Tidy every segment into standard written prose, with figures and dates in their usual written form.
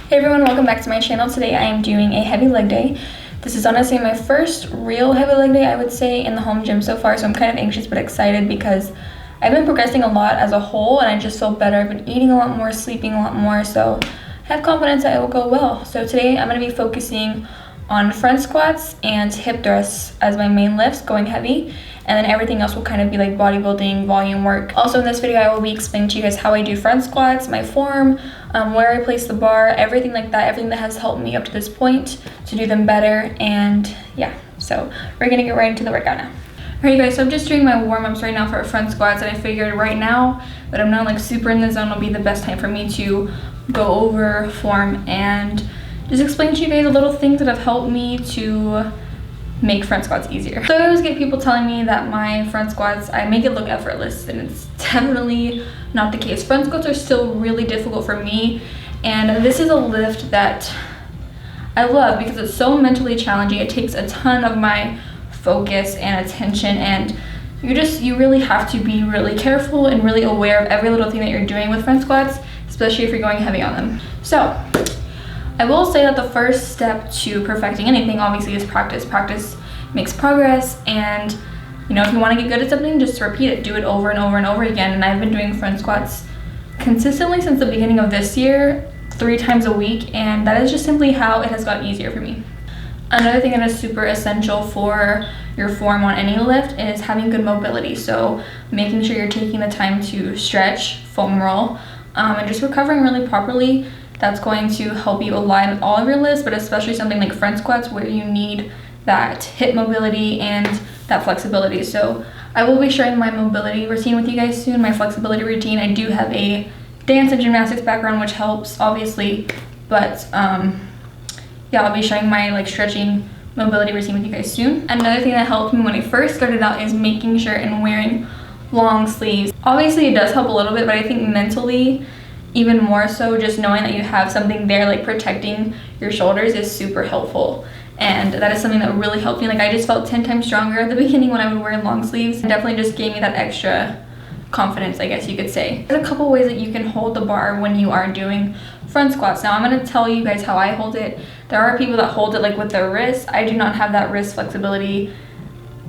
Hey everyone, welcome back to my channel. Today I am doing a heavy leg day. This is honestly my first real heavy leg day, I would say, in the home gym so far, so I'm kind of anxious but excited because I've been progressing a lot as a whole and I just feel better. I've been eating a lot more, sleeping a lot more, so I have confidence that it will go well. So today I'm going to be focusing on front squats and hip thrusts as my main lifts, going heavy, and then everything else will kind of be like bodybuilding, volume work. Also in this video, I will be explaining to you guys how I do front squats, my form, where I place the bar, everything like that, everything that has helped me up to this point to do them better. And yeah, so we're gonna get right into the workout now. Alright guys, so I'm just doing my warm-ups right now for front squats, and I figured right now that I'm not like super in the zone will be the best time for me to go over form and just explain to you guys a little things that have helped me to make front squats easier. So I always get people telling me that my front squats, I make it look effortless, and it's definitely not the case. Front squats are still really difficult for me, and this is a lift that I love because it's so mentally challenging. It takes a ton of my focus and attention, and you really have to be really careful and really aware of every little thing that you're doing with front squats, especially if you're going heavy on them. So I will say that the first step to perfecting anything obviously is practice. Practice makes progress, and you know, if you want to get good at something, just repeat it, do it over and over and over again. And I've been doing front squats consistently since the beginning of this year, 3 times a week, and that is just simply how it has gotten easier for me. Another thing that is super essential for your form on any lift is having good mobility. So making sure you're taking the time to stretch, foam roll, and just recovering really properly. That's going to help you align with all of your lifts, but especially something like front squats where you need that hip mobility and that flexibility. So I will be sharing my mobility routine with you guys soon, my flexibility routine. I do have a dance and gymnastics background, which helps obviously, but yeah, I'll be sharing my like stretching mobility routine with you guys soon. Another thing that helped me when I first started out is making sure and wearing long sleeves. Obviously it does help a little bit, but I think mentally even more so, just knowing that you have something there like protecting your shoulders is super helpful, and that is something that really helped me. Like I just felt 10 times stronger at the beginning when I would wear long sleeves. It definitely just gave me that extra confidence, I guess you could say. There's a couple ways that you can hold the bar when you are doing front squats. Now I'm going to tell you guys how I hold it. There are people that hold it like with their wrists. I do not have that wrist flexibility.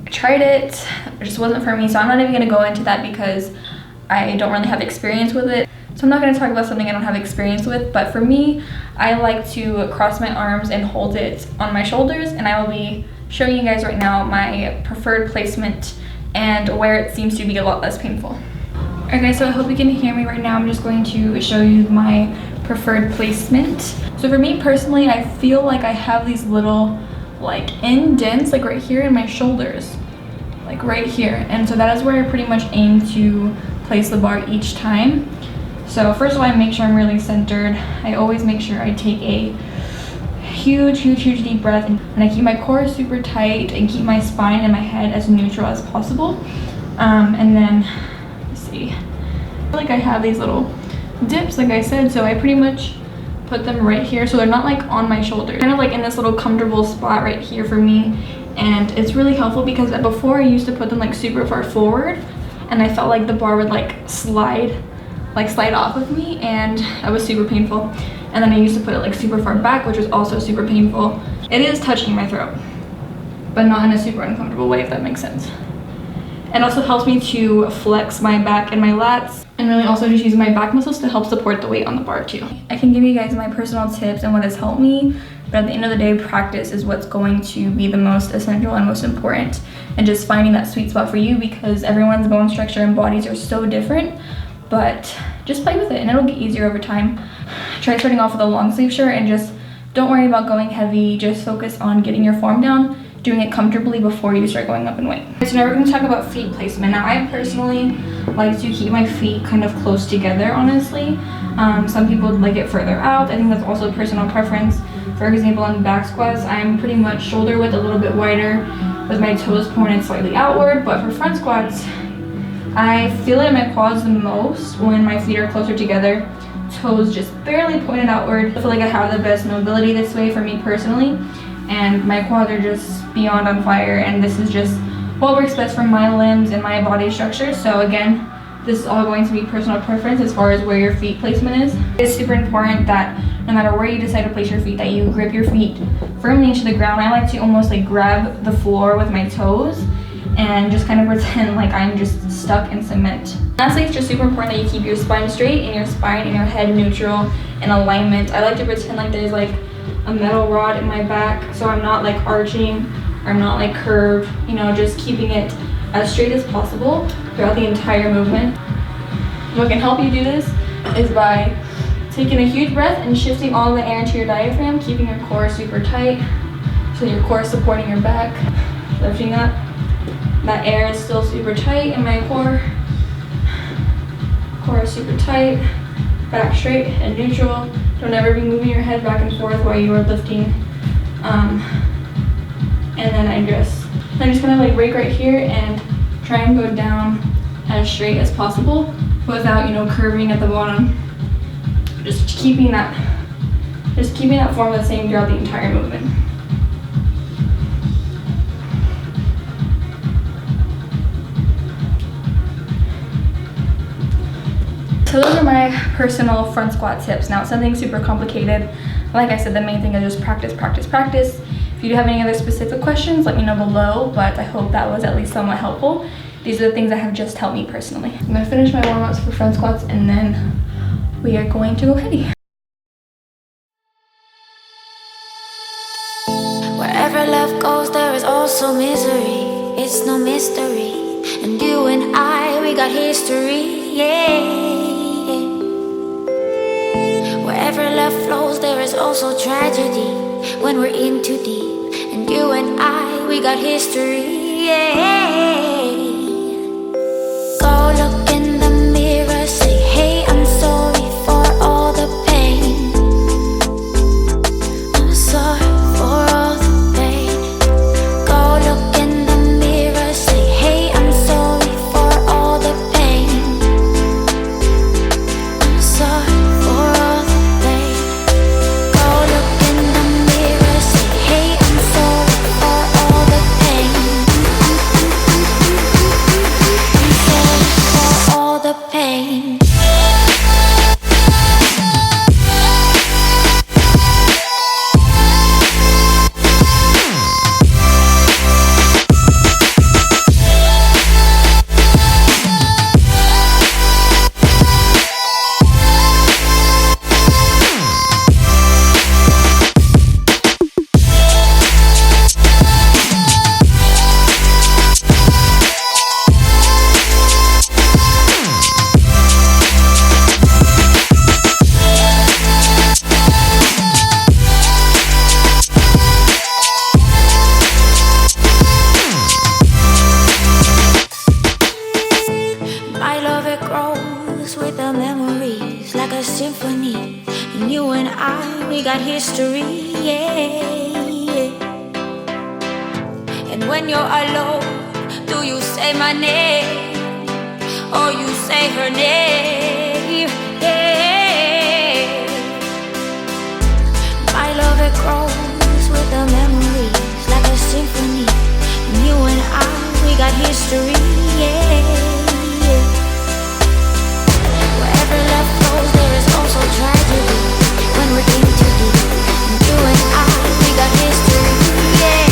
I tried it just wasn't for me, so I'm not even going to go into that because I don't really have experience with it. So I'm not going to talk about something I don't have experience with, but for me, I like to cross my arms and hold it on my shoulders, and I will be showing you guys right now my preferred placement and where it seems to be a lot less painful. Alright guys, so I hope you can hear me right now. I'm just going to show you my preferred placement. So for me personally, I feel like I have these little like indents like right here in my shoulders, like right here, and so that is where I pretty much aim to place the bar each time. So first of all, I make sure I'm really centered. I always make sure I take a huge deep breath, and I keep my core super tight and keep my spine and my head as neutral as possible. And then, let's see, I feel like I have these little dips, like I said, so I pretty much put them right here, so they're not like on my shoulder, kind of like in this little comfortable spot right here for me. And it's really helpful because before I used to put them like super far forward, and I felt like the bar would like slide off of me, and that was super painful. And then I used to put it like super far back, which was also super painful. It is touching my throat, but not in a super uncomfortable way, if that makes sense. It also helps me to flex my back and my lats, and really also just using my back muscles to help support the weight on the bar too. I can give you guys my personal tips and what has helped me, but at the end of the day, practice is what's going to be the most essential and most important, and just finding that sweet spot for you, because everyone's bone structure and bodies are so different. But just play with it and it'll get easier over time. Try starting off with a long sleeve shirt and just don't worry about going heavy. Just focus on getting your form down, doing it comfortably before you start going up in weight. So now we're going to talk about feet placement. Now I personally like to keep my feet kind of close together, honestly. Some people like it further out. I think that's also personal preference. For example, on back squats, I'm pretty much shoulder width a little bit wider with my toes pointed slightly outward. But for front squats, I feel it in my quads the most when my feet are closer together, toes just barely pointed outward. I feel like I have the best mobility this way for me personally, and my quads are just beyond on fire, and this is just what works best for my limbs and my body structure. So again, this is all going to be personal preference as far as where your feet placement is. It's super important that no matter where you decide to place your feet, that you grip your feet firmly into the ground. I like to almost like grab the floor with my toes and just kind of pretend like I'm just stuck in cement. Lastly, it's just super important that you keep your spine straight and your spine and your head neutral in alignment. I like to pretend like there's like a metal rod in my back, so I'm not like arching, or I'm not like curved, you know, just keeping it as straight as possible throughout the entire movement. What can help you do this is by taking a huge breath and shifting all the air into your diaphragm, keeping your core super tight, so your core is supporting your back, lifting up. That air is still super tight in my core. Core is super tight, back straight and neutral. Don't ever be moving your head back and forth while you are lifting. And then I'm just gonna like break right here and try and go down as straight as possible without, you know, curving at the bottom. Just keeping that form the same throughout the entire movement. So those are my personal front squat tips. Now, it's nothing super complicated. Like I said, the main thing is just practice, practice, practice. If you do have any other specific questions, let me know below, but I hope that was at least somewhat helpful. These are the things that have just helped me personally. I'm gonna finish my warm-ups for front squats and then we are going to go heavy. Wherever love goes, there is also misery. It's no mystery. And you and I, we got history, yeah. Wherever love flows, there is also tragedy when we're in too deep. And you and I, we got history, yeah. Go look in the mirror, say, hey, I'm sorry for all the pain. I'm sorry for all the pain. Go look in the mirror, say, hey, I'm sorry for all the pain. I'm sorry for all the pain. Go look in the mirror, say, hey, I'm sorry for all the pain. I'm sorry for all the pain. My love, it grows with the memories like a symphony. And you and I, we got history, yeah. And when you're alone, do you say my name or you say her name? Yeah. My love, it grows with the memories like a symphony. And you and I, we got history, yeah. Wherever love goes, there is also tragedy when we're in too deep. And you and I, we got history, yeah.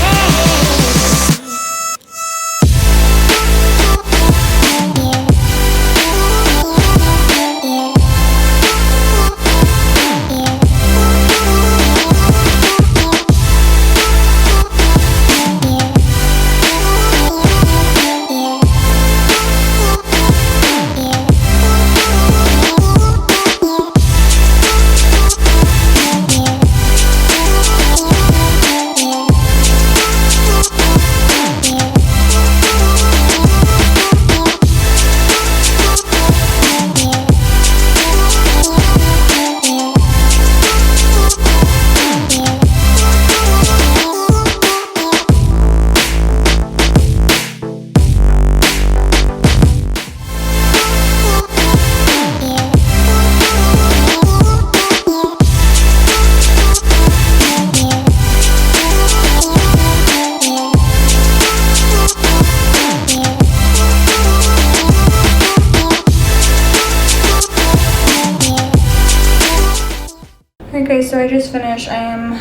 Okay, so I just finished. I am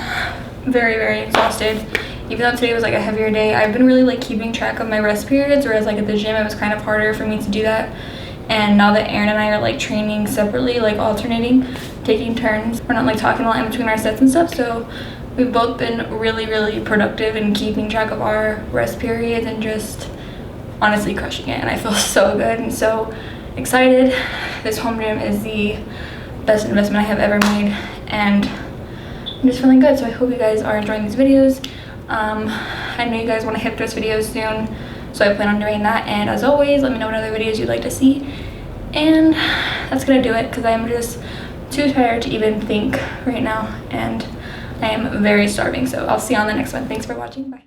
very, very exhausted. Even though today was like a heavier day, I've been really like keeping track of my rest periods, whereas like at the gym it was kind of harder for me to do that. And now that Aaron and I are like training separately, like alternating, taking turns, we're not like talking a lot in between our sets and stuff, so we've both been really, really productive in keeping track of our rest periods and just honestly crushing it. And I feel so good and so excited. This home gym is the best investment I have ever made, and I'm just feeling good. So I hope you guys are enjoying these videos. I know you guys want to hip thrust videos soon, so I plan on doing that. And as always, let me know what other videos you'd like to see. And that's gonna do it, because I'm just too tired to even think right now, and I am very starving. So I'll see you on the next one. Thanks for watching. Bye.